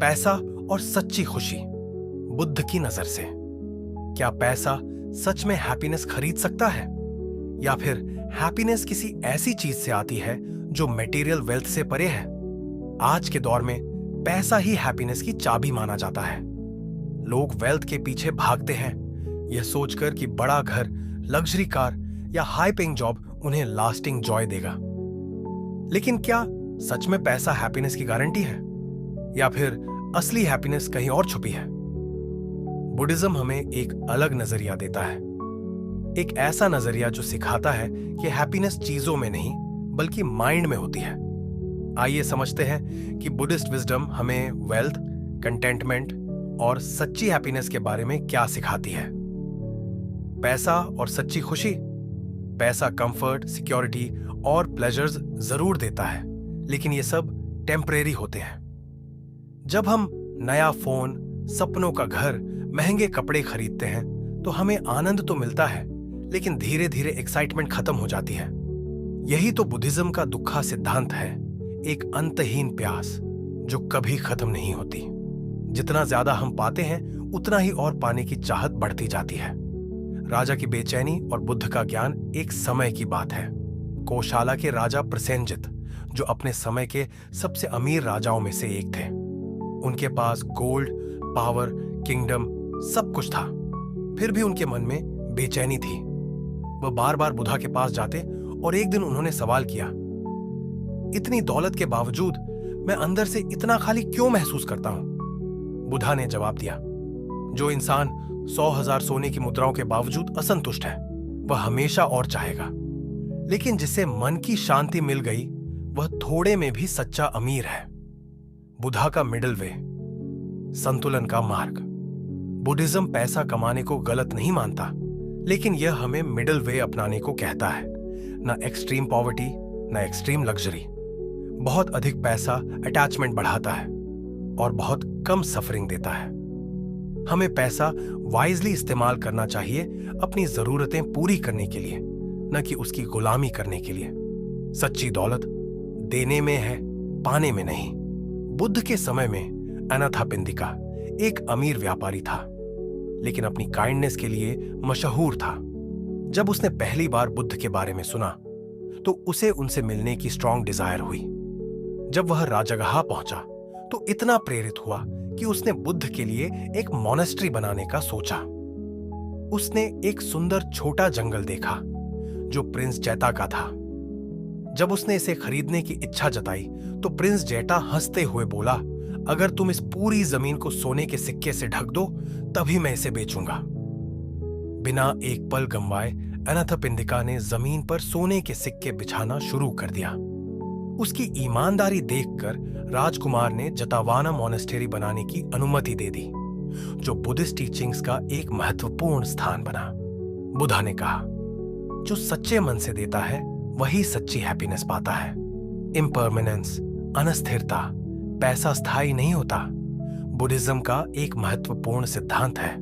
पैसा और सच्ची खुशी बुद्ध की नजर से। क्या पैसा सच में हैप्पीनेस खरीद सकता है, या फिर हैप्पीनेस किसी ऐसी चीज से आती है जो मटेरियल वेल्थ से परे है? आज के दौर में पैसा ही हैप्पीनेस की चाबी माना जाता है। लोग वेल्थ के पीछे भागते हैं, यह सोचकर कि बड़ा घर, लग्जरी कार या हाई पेइंग जॉब उन्हें लास्टिंग जॉय देगा। लेकिन क्या सच में पैसा हैप्पीनेस की गारंटी है, या फिर असली हैप्पीनेस कहीं और छुपी है? बुद्धिज्म हमें एक अलग नजरिया देता है, एक ऐसा नजरिया जो सिखाता है कि हैप्पीनेस चीजों में नहीं बल्कि माइंड में होती है। आइए समझते हैं कि बुद्धिस्ट विजडम हमें वेल्थ, कंटेंटमेंट और सच्ची हैप्पीनेस के बारे में क्या सिखाती है। पैसा और सच्ची खुशी। पैसा कंफर्ट, सिक्योरिटी और प्लेजर्स जरूर देता है, लेकिन ये सब टेम्परेरी होते हैं। जब हम नया फोन, सपनों का घर, महंगे कपड़े खरीदते हैं तो हमें आनंद तो मिलता है, लेकिन धीरे धीरे एक्साइटमेंट खत्म हो जाती है। यही तो बुद्धिज्म का दुखा सिद्धांत है, एक अंतहीन प्यास जो कभी खत्म नहीं होती। जितना ज्यादा हम पाते हैं उतना ही और पाने की चाहत बढ़ती जाती है। राजा की बेचैनी और बुद्ध का ज्ञान एक समय की बात है। कोशाला के राजा प्रसेनजित, जो अपने समय के सबसे अमीर राजाओं में से एक थे, उनके पास गोल्ड, पावर, किंगडम सब कुछ था, फिर भी उनके मन में बेचैनी थी। वह बार बार बुद्धा के पास जाते और एक दिन उन्होंने सवाल किया, इतनी दौलत के बावजूद मैं अंदर से इतना खाली क्यों महसूस करता हूं? बुद्धा ने जवाब दिया, जो इंसान 100,000 सोने की मुद्राओं के बावजूद असंतुष्ट है वह हमेशा और चाहेगा, लेकिन जिसे मन की शांति मिल गई वह थोड़े में भी सच्चा अमीर है। बुद्धा का मिडिल वे, संतुलन का मार्ग। बुद्धिज्म पैसा कमाने को गलत नहीं मानता, लेकिन यह हमें मिडिल वे अपनाने को कहता है। न एक्सट्रीम पॉवर्टी, न एक्सट्रीम लग्जरी। बहुत अधिक पैसा अटैचमेंट बढ़ाता है और बहुत कम सफरिंग देता है। हमें पैसा वाइजली इस्तेमाल करना चाहिए, अपनी जरूरतें पूरी करने के लिए, न कि उसकी गुलामी करने के लिए। सच्ची दौलत देने में है, पाने में नहीं। बुद्ध के समय में अनाथापिंडिका एक अमीर व्यापारी था, लेकिन अपनी काइंडनेस के लिए मशहूर था। जब उसने पहली बार बुद्ध के बारे में सुना तो उसे उनसे मिलने की स्ट्रॉन्ग डिजायर हुई। जब वह राजगृह पहुंचा तो इतना प्रेरित हुआ कि उसने बुद्ध के लिए एक मोनेस्ट्री बनाने का सोचा। उसने एक सुंदर छोटा जंगल देखा जो प्रिंस जैटा का था। जब उसने इसे खरीदने की इच्छा जताई तो प्रिंस जैटा हंसते हुए बोला, अगर तुम इस पूरी जमीन को सोने के सिक्के से ढक दो तभी मैं इसे बेचूंगा। बिना एक पल गंवाए अनाथापिंडिका ने जमीन पर सोने के सिक्के बिछाना शुरू कर दिया। उसकी ईमानदारी देखकर राजकुमार ने जटावाना मोनेस्टेरी बनाने की अनुमति दे दी, जो बुद्धिस्ट टीचिंग्स का एक महत्वपूर्ण स्थान बना। बुद्धा ने कहा, जो सच्चे मन से देता है वही सच्ची हैप्पीनेस पाता है। इम्परमानेंस, अनस्थिरता, पैसा स्थायी नहीं होता। बुद्धिज्म का एक महत्वपूर्ण सिद्धांत है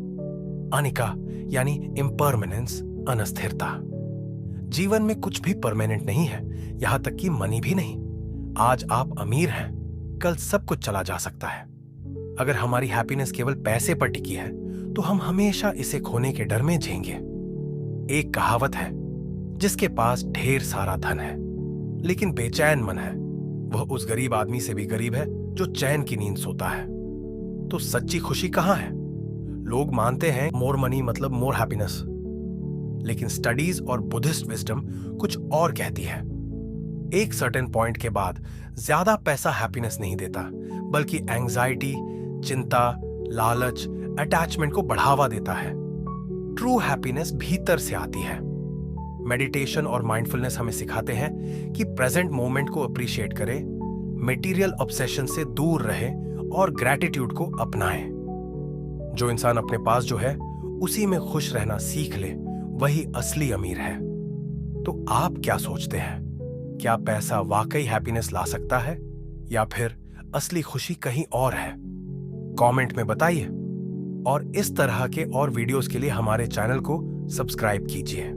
अनिका, यानी इम्परमानेंस, अनस्थिरता। जीवन में कुछ भी परमानेंट नहीं है, यहां तक कि मनी भी नहीं। आज आप अमीर हैं, कल सब कुछ चला जा सकता है। अगर हमारी हैप्पीनेस केवल पैसे पर टिकी है तो हम हमेशा इसे खोने के डर में झेंगे। एक कहावत है, जिसके पास ढेर सारा धन है लेकिन बेचैन मन है, वह उस गरीब आदमी से भी गरीब है जो चैन की नींद सोता है। तो सच्ची खुशी कहां है? लोग मानते हैं मोर मनी मतलब मोर हैप्पीनेस, लेकिन स्टडीज और बुद्धिस्ट विजडम कुछ और कहती है। एक सर्टेन पॉइंट के बाद ज्यादा पैसा हैप्पीनेस नहीं देता, बल्कि एंजाइटी, चिंता, लालच, अटैचमेंट को बढ़ावा देता है। ट्रू हैप्पीनेस भीतर से आती है। मेडिटेशन और माइंडफुलनेस हमें सिखाते हैं कि प्रेजेंट मोमेंट को अप्रिशिएट करें, मटेरियल ऑब्सेशन से दूर रहे और ग्रैटिट्यूड को अपनाएं। जो इंसान अपने पास जो है उसी में खुश रहना सीख ले, वही असली अमीर है। तो आप क्या सोचते हैं? क्या पैसा वाकई हैप्पीनेस ला सकता है, या फिर असली खुशी कहीं और है? कमेंट में बताइए, और इस तरह के और वीडियोस के लिए हमारे चैनल को सब्सक्राइब कीजिए।